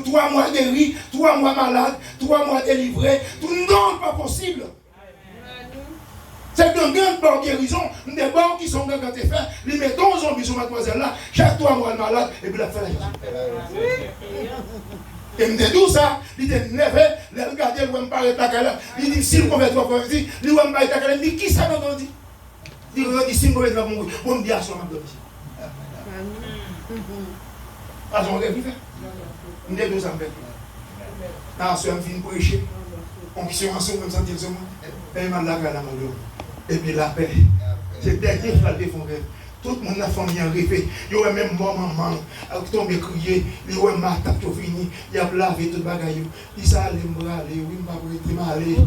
3 mois guéri, 3 mois malade, 3 mois délivré. Tout non, pas possible. C'est un grand par guérison, des bords qui sont quand tu fais, ils mettent aux zombies sur mademoiselle là, chaque 3 mois malade, et puis la fait la chose. Et me dit tout ça, il était nerveux, il regardait, il ne pas ta calme, il dit, si le convertit, il dit, il ne pas ta calme, il dit, qui ça nous dit? Il dit, si le convertit, on me dit à son âme. Ah, j'en ai vu faire. Il dit, 12 ans. Ah, c'est un film prêché. On qui se ensemble comme ça, il dit, et m'a la la et puis la paix. C'est dernier fois de fond. Tout le monde a famille en rêvé. Il y a même moi, maman, qui tombe crier. Il y a ma table qui fini. Il y a lavé tout le bagage. Il s'est allé me râler. Oui, je vais aller.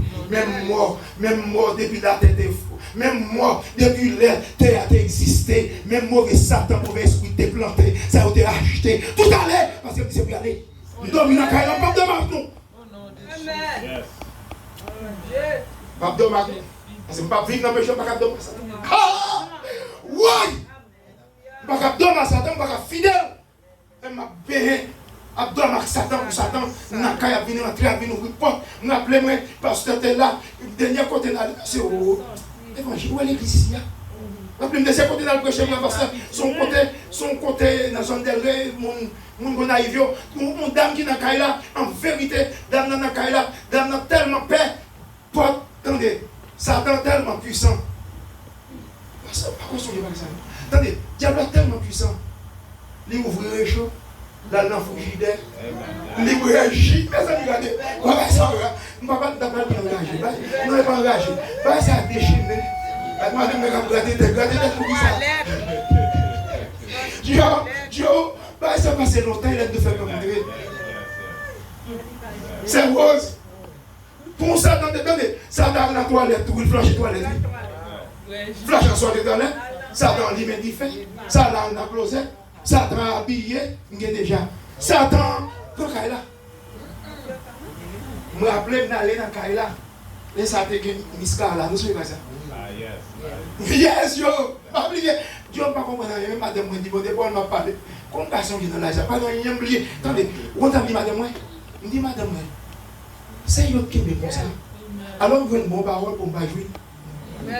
Même moi, depuis la tête est fou. Même moi, depuis la terre a existé. Même mauvais Satan, mauvais esprit t'est planté. Ça a été acheté. Tout allait. Parce que c'est plus aller. Nous dormons dans la caille. Pas de marteau. Amen. Pas de marteau. Parce que je ne peux pas vivre dans le péché, je ne peux pas dormir à Satan. Ah! Oui! Je ne peux pas dormir à Satan, je ne peux pas fidèle. Elle m'a payé. Abdou Marc Satan pour Satan. Naka a venu entrer, a venu ouvrir porte. Je rappelle moi parce que c'était là. Dernier côté là, c'est au évangile. Où est l'église ici? Le deuxième côté dans le prêcher, son côté dans son délai, mon naïf, mon dame qui n'a qu'à là, en vérité, dame n'a qu'à là, dame n'a tellement paix. Attendez, Satan tellement puissant. Attendez, diable est tellement puissant. Il ouvre les choses, la lampe frigidaire, il réagit. Mais ça, regardez, on va ça, on va pas engager. On n'est pas engagé. Ça a déchiré. Madame me regarde, Dieu, ça passe longtemps, il a de faire comme André. C'est rose. Pour ça, attendez, ça dans la toilette, il flanche la toilette. Flanche en soirée dans l'air, ça dans l'immédiat il fait, ça dans la closette, ça dans habillé, il y a déjà. Ça dans le Kaila. Je me rappelle d'aller dans le Kaila. Et ça a été Miska là, nous sommes pas ça. Yes, yo! Dieu ne pas comprendre rien. Madame m'a dit, bon, on m'a parlé. Comme personne qui est dans l'argent, pas dans rien oublié. Attendez, on t'a dit, madame, moi. Il dit, madame, c'est eux qui me comme ça. Alors, vous avez une bonne parole pour me jouer. Vous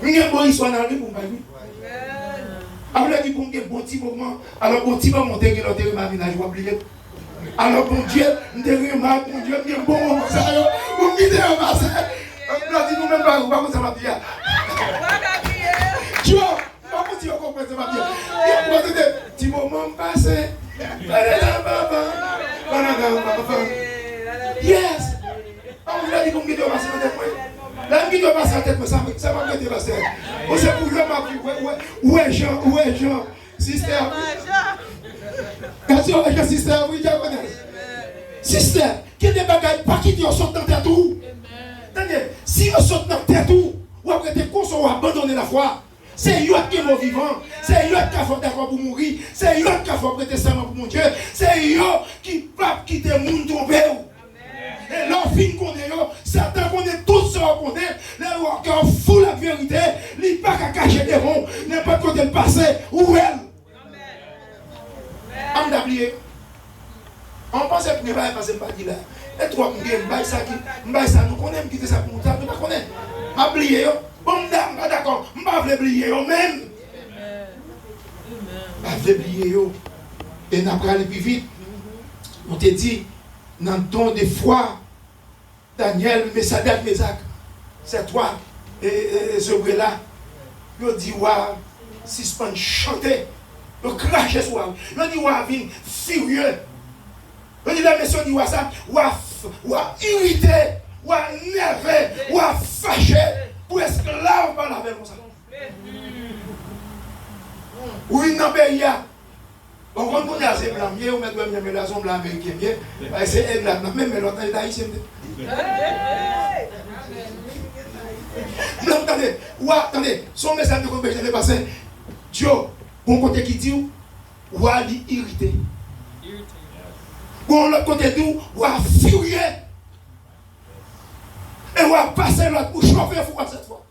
avez une bonne histoire dans lui pour me jouer. Alors, vous avez dit, pour un bon petit moment. Alors, bon petit moment, monter que l'autre ma vie, je vais oublier. Alors, bon Dieu, je me remarque, mon Dieu, bien bon moment, ça, vous me guidez en masse. Nous disons même pas, vous ça va bien. Tu vois, pas pour dire qu'on comprend ça va bien. Il y a des petits moments passés. Yes. On vous a dit qu'on guide au passé de tête. Là, on guide au passé de tête, mais ça va guider passé. On sait pour le où est Jean, sister. Quand tu es sister, oui, tu connais. Sister, qui des bagages pas qui te sortent dans ta tour. Si on saute dans la tête ou après tes courses, on va abandonner la foi. C'est eux qui sont vivants. C'est eux qui sont d'accord pour mourir. C'est eux qui sont prêter serment pour mon Dieu. C'est eux qui peuvent quitter le monde tombé. Et leur fin connaît, certains connaissent tout ce qu'on connaît. Les gens qui font la vérité, ils ne peuvent pas cacher des ronds. N'importe quoi de passé ou elle. On m'a oublié. On pensait que ne va pas passer par là. Et toi, ça nous connaît, qui ça pour nous, nous ne connaissons pas. Oublié, bon, d'accord, je ne vais pas oublier même. Je vais oublier. Et nous allons aller plus vite. On te dit, dans le don de foi, Daniel, Messadek, Mesak, c'est toi, et ce bruit-là, il dit, waouh, suspend, chanter, il crache sur moi. Il dit, waouh, vin furieux. Il dit, la mission dit, waouh, ça, waouh, irrité, waouh, nerveux, waouh, fâché, pour esclave par la veille comme ça. Oui, non, mais il y a. On va nous dire, c'est blanc, on met de la zone blanc américaine, c'est blanc, même l'autre est haïtien. Non, attendez, son message de compétition est passé. Dieu, bon côté qui dit, ou à irrité. Bon, l'autre côté dit, ou à furieux. Et ou à passer l'autre pour chauffer fou cette fois.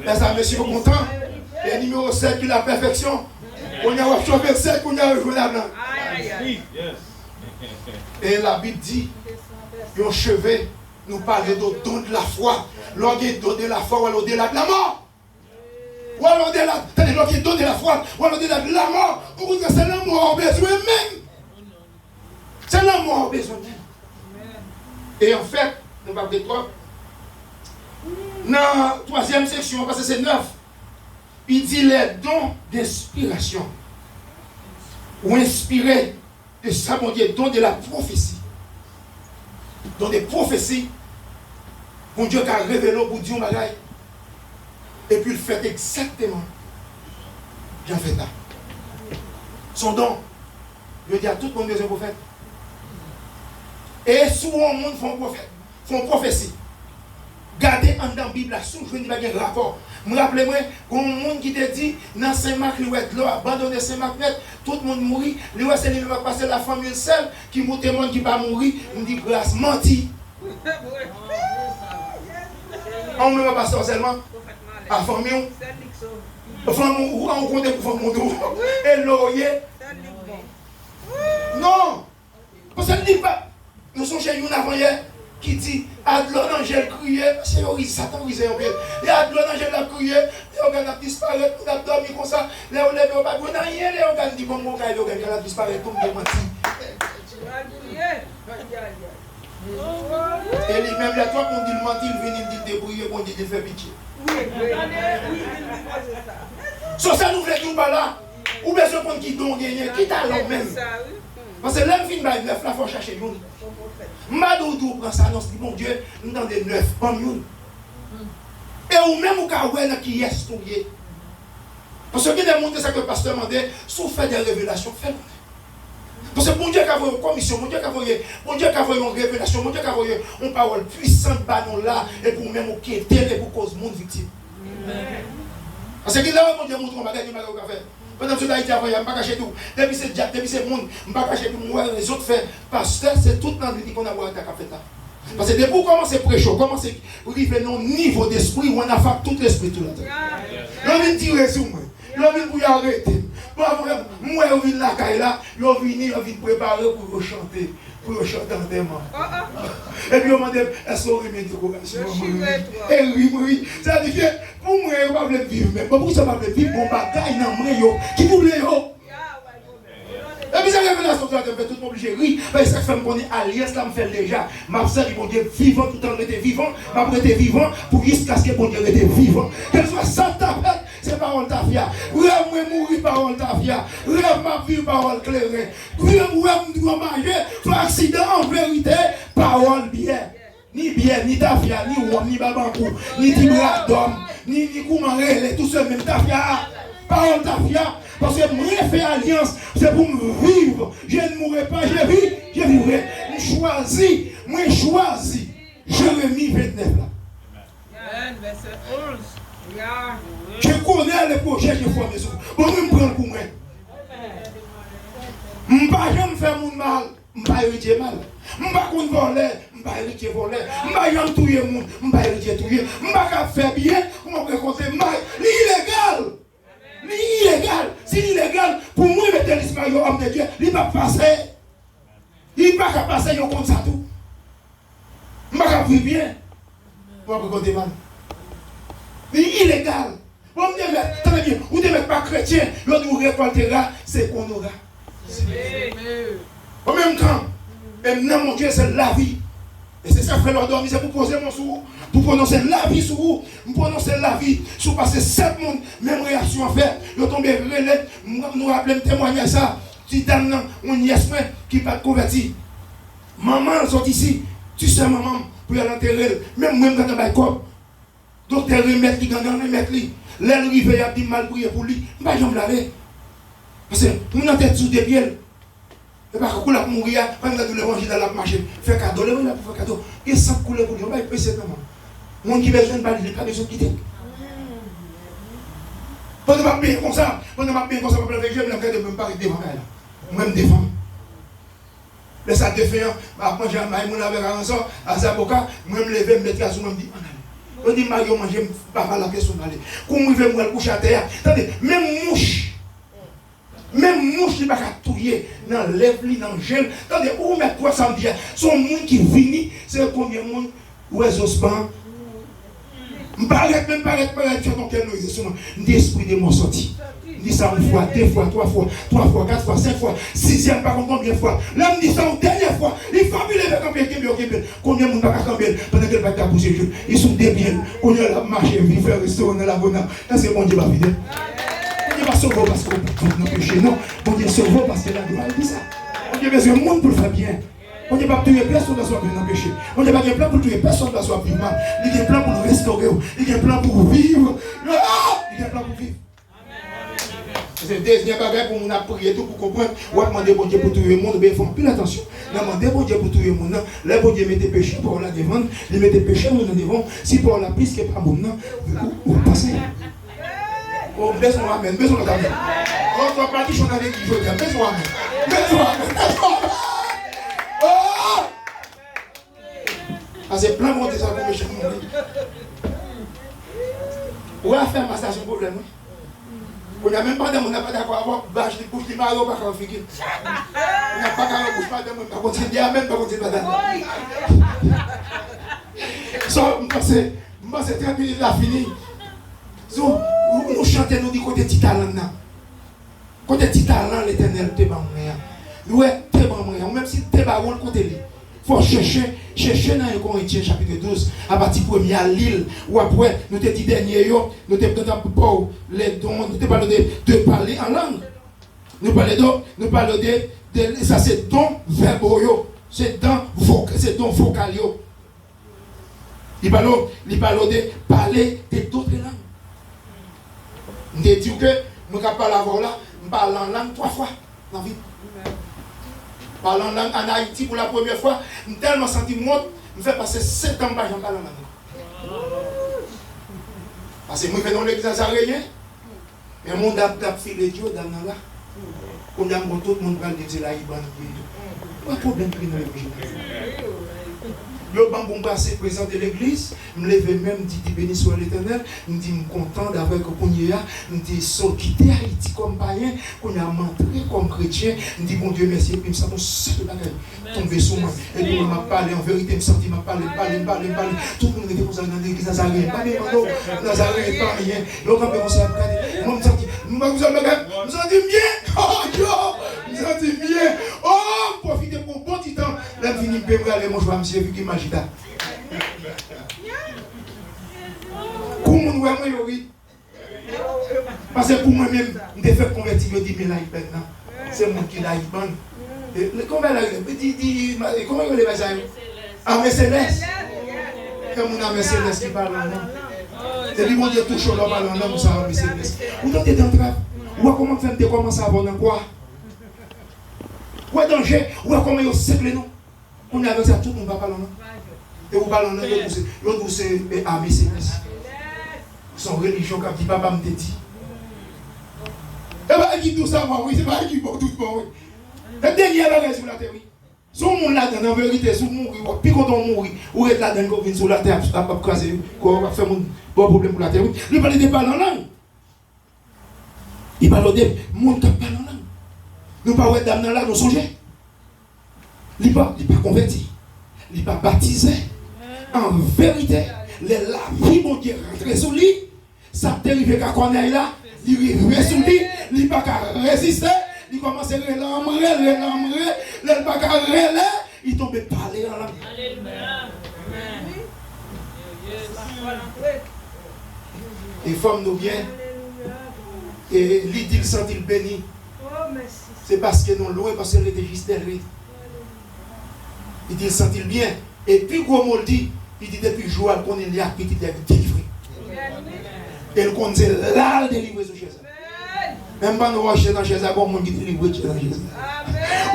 Mais ça, monsieur, content. Et numéro 7, qui la perfection. On a chauffé 7, on a joué la blanc. Et la Bible dit, un chevet nous parle de don de la foi. L'on don de la foi ou au-delà de la mort. Ou alors au-delà, c'est-à-dire l'on don de la foi ou au-delà de la mort. Pour que c'est l'amour en besoin même. C'est l'amour en besoin même. Et en fait, nous parlons de toi. Dans la troisième section, parce que c'est 9, il dit les dons d'inspiration. Ou inspiré de ça, mon Dieu, don de la prophétie. Dans des prophéties, mon Dieu qui a révélé pour Dieu bagaille. Et puis il fait exactement. J'en fais ça. Son don, je dis à tout le monde des prophètes. Et souvent, le monde font prophétie. Gardez en dans la Bible, je ne dis pas qu'il y a un rapport. Je me rappelle, quand un monde qui te dit, dans Saint-Marc, il a abandonné Saint-Marc, tout le monde mourit. Il va passer la famille seule, qui monte le monde qui va mourir. On dit, grâce, menti. On ne va pas seulement à la famille. On compte pour famille. Et l'oreiller. Non. Parce que ne dit pas. Nous sommes chez une avant-hier qui dit à de l'angèle crier. C'est Satan qui s'est envoyé. Et à de l'angèle a crié. Les organes ont disparu. On a dormi comme ça. Les organes n'ont pas rien. Les organes disent bon, mon gars, les organes ont disparu. Tout le monde menti. Et lui-même, là, toi, on dit le mentir, il vient, il dit débrouiller, on dit de faire pitié. Sur ça, nous faisons tout là. Ou bien ce qu'on qui donne, qui t'a l'homme même. Parce que l'homme fin by neuf, là, il faut chercher une. Madou prend ça, non, c'est mon Dieu, nous dans des neuf, pas une. Et ou même au cas où il y a qui est souillé. Parce que il y a des gens que le pasteur m'a dit, si vous faites des révélations, faites-le. Parce que mon Dieu qui a envoyé une commission, mon Dieu qui a envoyé une révélation, mon Dieu qui a envoyé une parole puissante par nous là, et pour même qui est terre et pour cause monde victime. Parce que là, mon Dieu montre qu'on va gagner mal au café. Pendant que l'Haïti a envoyé, je ne vais pas cacher tout. Depuis c'est Jack, depuis c'est monde, je ne vais pas cacher tout. Moi, les autres faits, pasteur, c'est tout dans le qu'on a envoyé à café là. Parce que depuis qu'on commence à prêcher, on commence à arriver à un niveau d'esprit où on a fait tout l'esprit tout là. On vient tirer sur moi. On vient pour y arrêter. Moi, je viens là, je viens préparer pour chanter. Pour chanter en témoin. Et puis on m'a dit, est-ce qu'on remet des décorations? Et oui. Ça veut dire que pour moi, je ne vais pas vivre. Mais pour ça, je ne vais pas vivre mon bagaille dans moi. Qui voulait? Et puis, ça révélation, ça fait tout obligé. Oui, parce que ça fait qu'on est alliance, là, me fait déjà. Ma sœur, ils vont dire vivant, tout en étant vivant. Ma sœur était vivant pour jusqu'à ce que mon Dieu était vivant. Qu'elle soit sans ta fête, c'est parole ta fia. Rêve, moi, mourir, parole ta fia. Rêve, ma vie, parole claire. Rêve, moi, manger, soit accident, en vérité, parole bien. Ni bien, ni ta fia, ni homme, ni babankou, ni tibra d'homme, ni koumarele, tout ça, même ta fia. Parole ta fia. Parce que moi, je fais alliance, c'est pour me vivre. Je ne mourrai pas, je vivrai. Je choisis. Jérémie 29 là. Je connais les projets que je fais maison. Bon, je me prends pour moi. Je ne vais pas faire mon mal. Je ne vais pas hériter mal. Je ne vais pas voler. Je ne vais pas hériter voler. Je ne vais pas tuer mon. Je ne vais pas hériter tuer. Je ne vais pas faire bien. Je ne vais pas compter mal. Illégal. Illégal. Si illégal, pour moi, le talisman, homme de Dieu, il ne va pas passer. Il ne va pas passer comme ça tout. Il ne va pas vivre bien. Pour me compter mal. Illégal. Vous ne mettez pas chrétien, vous récoltera, c'est qu'on aura. En même temps, maintenant, mon Dieu, c'est la vie. Et c'est ça que fait leur dormir, c'est pour poser mon sous, pour prononcer la vie sur vous, pour prononcer la vie, sur passer 7 mondes, même réaction à faire. Ils tombent relais, nous rappelons témoigner ça. Si dame, on y est qui va convertir. Maman, elle sort ici, tu sais, maman, pour aller enterrer, même quand on va corps. Docteur remettre qui gagne remettre lui. L'aile rive a dit mal prier pour lui. Pas jamais laver. Parce que nous n'avons tête sous des pieds. Et pas qu'on a mourir pendant que l'évangile dans la marche. Faire cadeau, le là pour faire cadeau. Et sans couler pour lui, on va presser comment. Mon qui besoin de parler, pas besoin de quitter. Pendant ma paix comme ça, je me même pas devant elle. Même devant. Mais ça te fait, après j'ai un avec un sort, à sa boca, moi me lever, me mettre à sous, me dit, on dit, Mario, manger, pas la question d'aller. Comment il veut me coucher à terre? Attendez, même mouche, il va touiller dans l'œuf, dans le gel. Attendez, où mettre 300 biens? Son monde qui vient, c'est combien de monde? Oiseau span. Je ne paraît pas faire ton cœur, l'esprit de mon sorti. Dis ça une fois, 2 fois, 3 fois, 4 fois, 5 fois, 6e, par contre, combien de fois? Là, me dit ça une dernière fois. Les familles avec combien de monde va camper pendant qu'elle va pousser le jeu. Ils sont débiles. On a la marche, ils faire restaurant dans la bonne. Là, c'est mon Dieu, ma fidèle. On Dieu va sauver parce qu'on peut nous pécher. Non, mon Dieu sauve parce que la gloire dit ça. On Dieu besoin de monde pour le faire bien. On ne peut pas tuer personne dans son péché. On n'a pas de plan pour tuer personne dans son vivant. Il y a un plan pour le restaurer. Il y a un plan pour vivre. Il y a un plan pour vivre. C'est le deuxième bagage pour nous prier tout pour comprendre. On va demander bon Dieu pour tout le monde. Mais il faut plus attention. On va demander bon Dieu pour tout le monde. Là, bon Dieu met des péchés pour la devant. Il met des péchés pour la devant. Si pour la piste qui n'est pas bon, on va passer. On baisse mon amen. Baisse mon amen. On ne va pas dire qu'on a des qui jouent. Baisse mon amen. Baisse mon amen. Oh! Ah, c'est plein de ça pour me chercher. On va faire massage un problème. On n'a même pas d'accord avec vache de bouche de marron, pas qu'en figure. On n'a pas qu'à bouche madame, on va continuer à même pas continuer madame. Ça, je pense 30 minutes là fini. So, nous chantons, nous disons côté petit talent. Côté petit talent, l'éternel te ban rien. Nous te ban rien. Même si te ban rien côté lui. Il faut chercher dans 1 Corinthiens chapitre 12, à partir de 1er à l'île, ou après, nous te dit dernier, nous te présentons pour les dons, nous te parlons de parler en langue. Nous parlons de ça c'est don verbaux, c'est don vocal. Il parle de parler de d'autres langues. Nous te dit que, nous parlons là, nous parlons en langue 3 fois dans la vie. Parlant en langue en Haïti pour la première fois, je tellement senti moi, je fais passer 7 ans par j'en parle en langue. Parce que moi je vais dans l'église à rien, mais mon dap filé Dieu dans là. On a mon tout le monde va dire là il va nous. Pas de problème pour nous. Le bambou passé présenter l'église, me lever même dit béni soit l'Éternel, me dit me content d'avoir que qu'on y a, me dit so quitter Haïti comme païen, qu'on a montré comme chrétien, me dit bon Dieu merci et puis me sens seul bagaille tomber sur moi et puis m'a parlé en vérité me senti m'a parlé tout le monde était comme ça dans l'église Nazareth pas des mots Nazareth pas rien donc quand on s'est regardé moi me senti me senti bien oh yo me senti bien oh profiter pour bon petit temps là fini me aller mon choix monsieur vu qui magita comment nous voyons oui parce que pour moi-même je me fait convertir je dis mais là il maintenant c'est moi qui l'a comment il est basé ah mais Céleste comme on a mais Céleste qui parle en langue c'est lui mon Dieu tout chaud là parle en langue ça va mais Céleste ou dans tes entraves ou comment faire de commencer à avoir dans quoi ou danger ou comment il secle nous on est avec ça tout le monde va parler en langue et vous parlez en langue l'autre c'est ah mais Céleste son religion qui dit papa me dit et bien qui tout ça oui c'est pas qui bon tout bon oui le dernier bagage sur la terre, oui. Si on monde là dans vérité, si on mourit, puis quand on mourit, ou est là dans qu'on vient sur la terre, ça va craser, qu'on va faire un problème pour la terre. Il parle de parler en langue. Il parle de monde qui parle en langue. Nous pas ouais dame là, nous songer. Il pas converti. Il pas baptisé. En vérité, la vie mon Dieu rentre sur lui, ça t'arrive qu'à connaître là, il reste sur lui, il pas qu'à résister. Il commence à relamrer, le bac à relais, il tombe parler en langue. Et forme nous bien, et l'idée sent-il béni. C'est parce que nous loin, parce qu'elle était juste derrière. Il dit sent-il bien. Et puis, comme on le dit, il dit depuis le jour qu'on est là, il dit délivré. Et le compte c'est là, délivré sur Jésus. Même pas nous acheter dans Jésus, comme on qui délivre dans Jésus.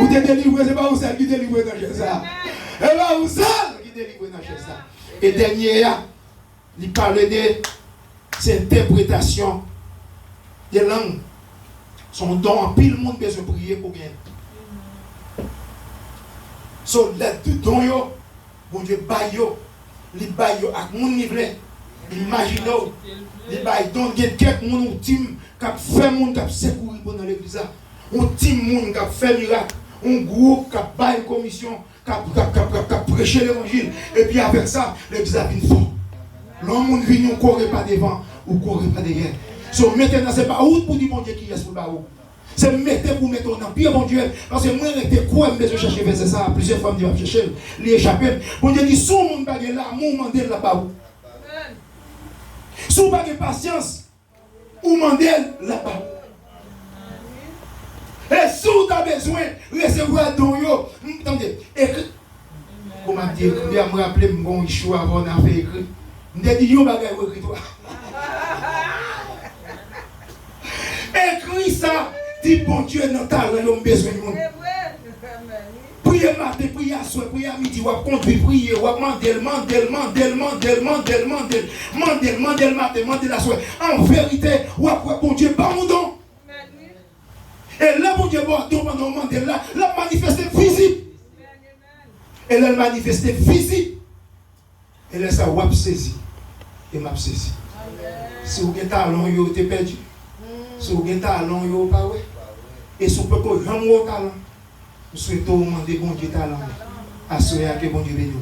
Ou te délivrer, c'est pas vous seul qui délivre dans Jésus. Et pas vous seul qui délivre dans Jésus. Et dernier, il parle de cette interprétation des langues. Son don en pile, le monde peut se prier pour bien. So, les don yo, bon Dieu, bayo, les bayo avec mon niveau, imaginez, les bayo, donc il y a quelques monde qui fait monde qui secourir pendant l'église. On team monde qui fait miracle, un groupe qui baille commission, qui prêcher l'évangile. Et puis avec ça, l'église a bien fort. L'homme vient, on ne court pas devant, ou ne court pas derrière. So, maintenant, ce n'est pas où pour dire bon Dieu qui est sur le barreau. C'est mettre pour mettre en pire, bon Dieu. Parce que moi, je quoi, je chercher vers ça. Plusieurs fois, je vais chercher, l'échapper. Bon Dieu dit, si on ne là, mon mandel là-bas. Si on n'a pas de patience, ou mandel là-bas. Et si on a besoin de recevoir don yo, attendez, écrit. Comment dire, je vais me rappeler, mon Yeshua avant d'en faire écrit. Je dis, yo, bagay, écrit toi. Écris ça. Dis bon Dieu, dans ta langue, on a besoin de monde. Priez matin, priez à soir, priez à midi, ou à conduire, priez, ou à mandel matin, mandel à soir. En vérité, ou à quoi bon Dieu, pas mon don. Et là, bon Dieu, bon don pendant mandel là, la manifesté visible. Et là, manifesté visible. Et là, ça, ou saisi. Et m'a saisi. Si vous avez talent, vous avez perdu. Si vous avez un talent, vous n'avez pas. Et si vous avez un talent, vous souhaitez demander bon Dieu talent. À ce que bon Dieu bénisse.